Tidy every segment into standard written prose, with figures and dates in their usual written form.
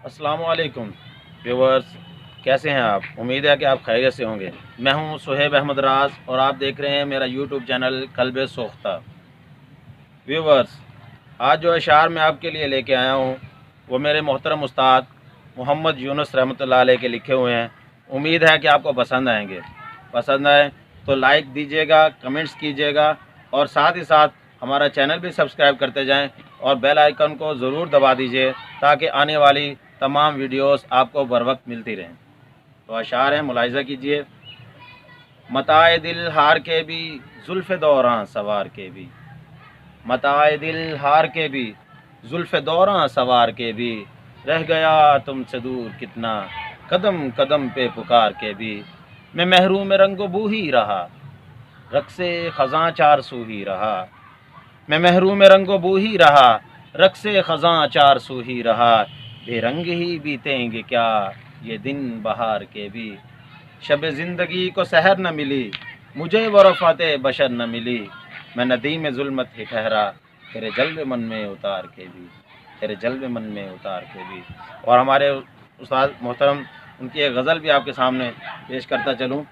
السلام علیکم ویورز، کیسے ہیں آپ؟ امید ہے کہ آپ خیریت سے ہوں گے۔ میں ہوں صہیب احمد راز اور آپ دیکھ رہے ہیں میرا یوٹیوب چینل قلب سوختہ۔ ویورز، آج جو اشعار میں آپ کے لیے لے کے آیا ہوں وہ میرے محترم استاد محمد یونس رحمۃ اللہ علیہ کے لکھے ہوئے ہیں۔ امید ہے کہ آپ کو پسند آئیں گے۔ پسند آئے تو لائک دیجیے گا، کمنٹس کیجیے گا اور ساتھ ہی ساتھ ہمارا چینل بھی سبسکرائب کرتے جائیں اور بیل آئیکن کو ضرور دبا دیجیے تاکہ آنے والی تمام ویڈیوز آپ کو بر وقت ملتی رہیں۔ تو اشعار ہیں، ملاحظہ کیجیے۔ متاع دل ہار کے بھی، زلف دوراں سوار کے بھی، متاع دل ہار کے بھی، زلف دوراں سوار کے بھی، رہ گیا تم سے دور کتنا، قدم قدم پہ پکار کے بھی، میں محروم رنگ و بو ہی رہا، رقص خزاں چار سو ہی رہا، میں محروم رنگ و بو ہی رہا، رقص خزاں چار سو ہی رہا، بے رنگ ہی بیتیں گے کیا یہ دن بہار کے بھی، شب زندگی کو سحر نہ ملی، مجھے وہ رفعت بشر نہ ملی، میں ندیم ظلمت ہی ٹھہرا، تیرے جلوے من میں اتار کے بھی، تیرے جلوے من میں اتار کے بھی۔ اور ہمارے استاد محترم، ان کی ایک غزل بھی آپ کے سامنے پیش کرتا چلوں۔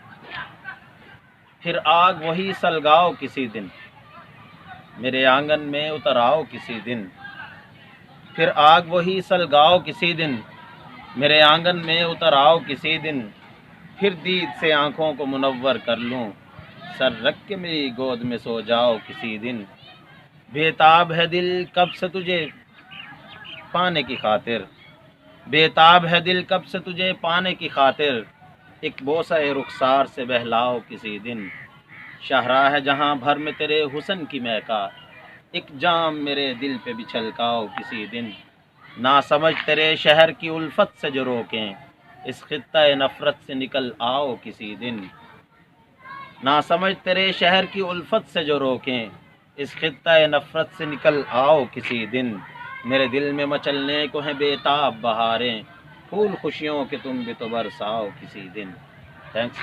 پھر آگ وہی سلگاؤ کسی دن، میرے آنگن میں اتر آؤ کسی دن، پھر آگ وہی سلگاؤ کسی دن، میرے آنگن میں اتر آؤ کسی دن، پھر دید سے آنکھوں کو منور کر لوں، سر رکھ کے میری گود میں سو جاؤ کسی دن، بے تاب ہے دل کب سے تجھے پانے کی خاطر، بے تاب ہے دل کب سے تجھے پانے کی خاطر، ایک بوسہ رخسار سے بہلاؤ کسی دن، شاہراہ جہاں بھر میں تیرے حسن کی مہکا، ایک جام میرے دل پہ بھی چھلکاؤ کسی دن، نہ سمجھ تیرے شہر کی الفت سے جو روکیں، اس خطہ نفرت سے نکل آؤ کسی دن، نہ سمجھ تیرے شہر کی الفت سے جو روکیں، اس خطہ نفرت سے نکل آؤ کسی دن، میرے دل میں مچلنے کو ہیں بے تاب بہاریں، پھول خوشیوں کے تم بھی تو برساؤ کسی دن۔ تھینکس۔